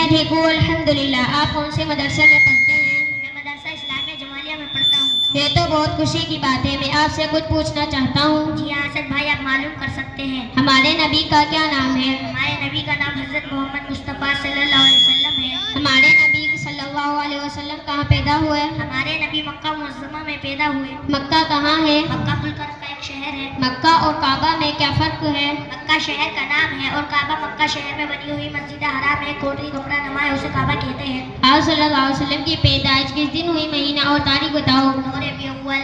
ٹھیک ہوں الحمدللہ. آپ کون سے مدرسے میں پڑھتے ہیں؟ میں مدرسہ اسلامیہ جمالیہ میں پڑھتا ہوں. یہ تو بہت خوشی کی بات ہے. میں آپ سے کچھ پوچھنا چاہتا ہوں. جی ہاں اسد بھائی آپ معلوم کر سکتے ہیں. ہمارے نبی کا کیا نام ہے؟ ہمارے نبی کا نام حضرت محمد مصطفیٰ صلی اللہ علیہ وسلم ہے. ہمارے نبی صلی اللہ علیہ وسلم کہاں پیدا ہوئے؟ ہمارے نبی مکہ معظمہ میں پیدا ہوئے. مکہ کہاں ہے؟ مکہ ملک کا ایک شہر ہے. مکہ اور کعبہ میں کیا فرق ہے؟ مکہ شہر کا نام ہے اور کعبہ مکہ شہر میں بنی ہوئی مسجد حرام ہے. کوٹری کپڑا نما ہے اسے کعبہ کہتے ہیں. آپ صلی اللہ علیہ وسلم کی پیدائش کس دن ہوئی؟ مہینہ اور تاریخ بتاؤ. ربیع اول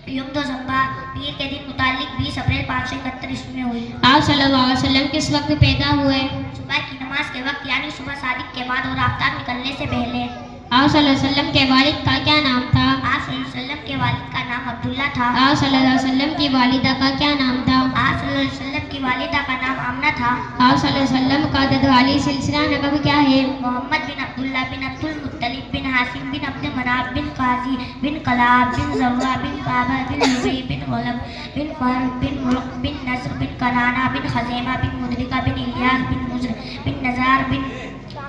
یوم دو زمبا پیر کے دن متعلق 20 اپریل 571 عیسوی میں ہوئی. آپ صلی اللہ علیہ وسلم کس وقت پیدا ہوئے؟ صبح کی نماز کے وقت یعنی صبح صادق کے بعد اور آفتاب نکلنے سے پہلے. آپ صلی اللہ علیہ وسلم کے والد کا کیا نام تھا؟ آپ صلی اللہ علیہ وسلم کے والد کا نام عبداللہ تھا. آپ صلی اللہ علیہ وسلم کی والدہ کا کیا نام تھا؟ آپ صلی اللہ علیہ وسلم کی والدہ کا نام آمنہ تھا. آپ صلی اللہ علیہ وسلم کا ددوالی سلسلہ نسب کیا ہے؟ محمد بن عبداللہ بن عبد المطلب بن حاشم بن عبد مناف بن قاضی بن کلاب بن زرہ بن کعبہ بن لبی بن غلب بن فہر بن مرق بن نصر بن کنانہ بن خزیمہ بن مدرکہ بن الیاس بن مزر بن نزار بن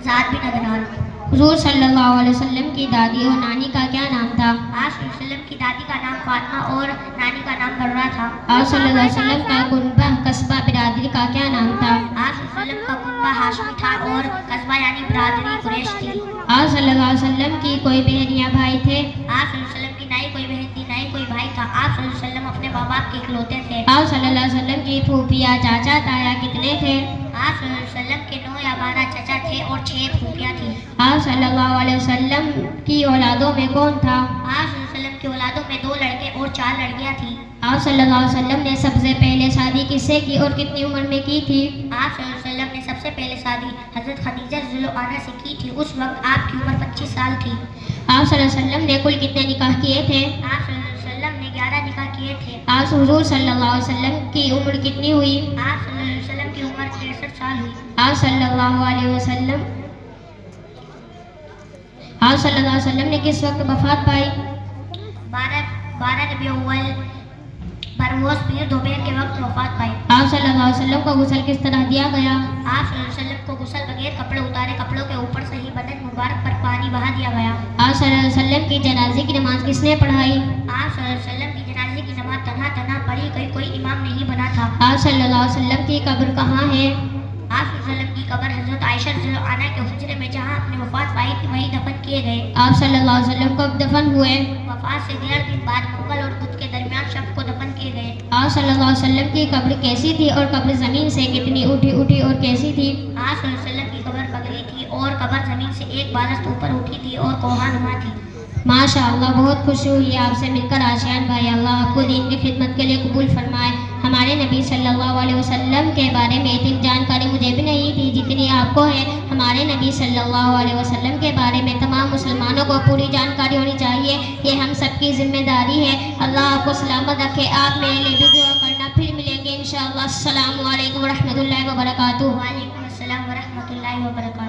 زاد بن عدنان. حضور صلی اللہ علیہ وسلم کی دادی اور نانی کا کیا نام تھا؟ آپ صلی اللہ علیہ وسلم کی دادی کا نام فاطمہ اور نانی کا نام برہ تھا. آپ صلی اللہ علیہ وسلم کا کنبہ قصبہ برادری کا کیا نام تھا؟ آپ صلی اللہ علیہ وسلم کا کنبہ ہاشمی تھا اور قصبہ یعنی برادری قریش تھی. آپ صلی اللہ علیہ وسلم کی کوئی بہن یا بھائی تھے؟ آپ صلی اللہ علیہ وسلم کی نہ ہی کوئی بہن تھی نہ ہی کوئی بھائی تھا. آپ صلی اللہ علیہ وسلم اپنے ماں باپ کے اکلوتے تھے. آپ صلی اللہ علیہ وسلم کی پھوپھیاں چاچا تایا کتنے تھے؟ آپ صلی اللہ علیہ وسلم کے 9 یا 12 چچا تھے اور 6 پھوپھیاں تھیں. آپ صلی اللہ علیہ وسلم کی اولادوں میں کون تھا؟ آپ صلی اللہ علیہ وسلم کی اولادوں میں 2 لڑکے اور 4 لڑکیاں تھیں. آپ صلی اللہ علیہ وسلم نے سب سے پہلے شادی کس سے کی اور کتنی عمر میں کی تھی؟ آپ صلی اللہ علیہ وسلم نے سب سے پہلے شادی حضرت خدیجہ رضی اللہ عنہا سے کی تھی. اس وقت آپ کی عمر 25 سال تھی. آپ صلی اللہ علیہ وسلم نے کل کتنے نکاح کیے تھے؟ آپ صلی اللہ علیہ وسلم نے 11 نکاح کیے تھے. آپ حضور صلی اللہ علیہ وسلم کی عمر کتنی ہوئی؟ آپ صلی اللہ علیہ وسلم کی عمر 63 سال ہوئی. آپ صلی اللہ علیہ وسلم نے کس وقت وفات پائی؟ 12 ربیع اول بروز پیر دوپہر کے وقت وفات پائی. آپ صلی اللہ علیہ وسلم کو غسل کس طرح دیا گیا؟ آپ صلی اللہ علیہ وسلم کو غسل بغیر کپڑے اتارے کپڑوں کے اوپر سے ہی بدن مبارک پر پانی بہا دیا گیا. آپ صلی اللہ علیہ وسلم کی جنازے کی نماز کس نے پڑھائی؟ آپ صلی اللہ علیہ وسلم کی جنازے کی نماز تنہا پڑھی گئی. کوئی امام نہیں بنا تھا. آپ صلی اللہ علیہ وسلم کی قبر کہاں ہے؟ آپ صلی اللہ علیہ وسلم کی قبر حضرت عائشہ رضی اللہ عنہا کے حجرے میں جہاں اپنی وفات پائی تھی وہیں دفن کیے گئے. آپ صلی اللہ علیہ وسلم کب دفن ہوئے؟ وفات سے 1.5 دن بعد منگل اور بدھ کے درمیان شب کو دفن کیے گئے. آپ صلی اللہ علیہ وسلم کی قبر کیسی تھی اور قبر زمین سے کتنی اٹھی اور کیسی تھی؟ آپ صلی اللہ علیہ وسلم کی قبر پگلی تھی اور قبر زمین سے 1 بالست اوپر اٹھی تھی اور کوہا نما تھی. ماشاء اللہ بہت خوشی ہوئی آپ سے مل کر آشیان بھائی. اللہ آپ کو دین کی خدمت کے لیے قبول فرمائے. ہمارے نبی صلی اللہ علیہ وسلم کے بارے میں اتنی جانکاری مجھے بھی نہیں تھی جتنی آپ کو ہے. ہمارے نبی صلی اللہ علیہ وسلم کے بارے میں تمام مسلمانوں کو پوری جانکاری ہونی چاہیے. یہ ہم سب کی ذمہ داری ہے. اللہ آپ کو سلامت رکھے. آپ میرے لیے بھی دعا کرنا. پھر ملیں گے انشاءاللہ. السلام علیکم ورحمۃ اللہ وبرکاتہ. وعلیکم السلام ورحمۃ اللہ وبرکاتہ.